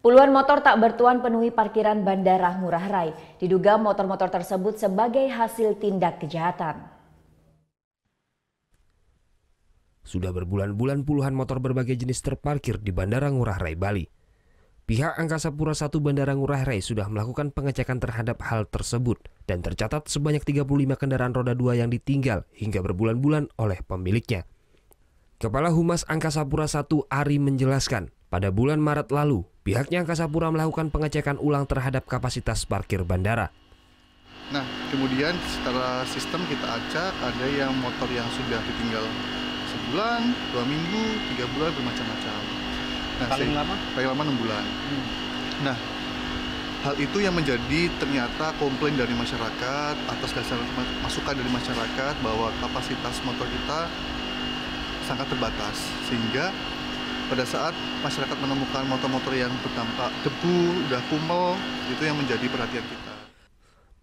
Puluhan motor tak bertuan penuhi parkiran Bandara Ngurah Rai. Diduga motor-motor tersebut sebagai hasil tindak kejahatan. Sudah berbulan-bulan puluhan motor berbagai jenis terparkir di Bandara Ngurah Rai, Bali. Pihak Angkasa Pura I Bandara Ngurah Rai sudah melakukan pengecekan terhadap hal tersebut dan tercatat sebanyak 35 kendaraan roda 2 yang ditinggal hingga berbulan-bulan oleh pemiliknya. Kepala Humas Angkasa Pura I Ari menjelaskan, pada bulan Maret lalu, pihaknya Angkasa Pura melakukan pengecekan ulang terhadap kapasitas parkir bandara. Nah, kemudian secara sistem kita acak, ada yang motor yang sudah ditinggal sebulan, 2 minggu, 3 bulan, bermacam-macam. Nah, paling lama 6 bulan. Nah, hal itu yang menjadi ternyata komplain dari masyarakat atas dasar masukan dari masyarakat bahwa kapasitas motor kita sangat terbatas, sehingga pada saat masyarakat menemukan motor-motor yang berdampak debu, udah kumel, itu yang menjadi perhatian kita.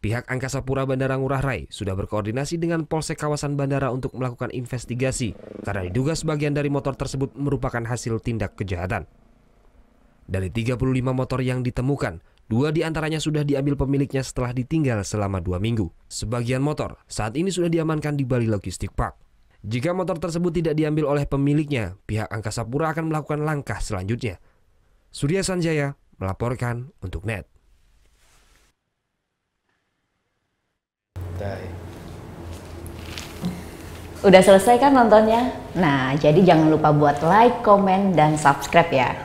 Pihak Angkasa Pura Bandara Ngurah Rai sudah berkoordinasi dengan Polsek kawasan bandara untuk melakukan investigasi karena diduga sebagian dari motor tersebut merupakan hasil tindak kejahatan. Dari 35 motor yang ditemukan, 2 diantaranya sudah diambil pemiliknya setelah ditinggal selama 2 minggu. Sebagian motor saat ini sudah diamankan di Bali Logistik Park. Jika motor tersebut tidak diambil oleh pemiliknya, pihak Angkasa Pura akan melakukan langkah selanjutnya. Surya Sanjaya melaporkan untuk NET. Udah selesai kan nontonnya? Nah, jadi jangan lupa buat like, komen, dan subscribe ya.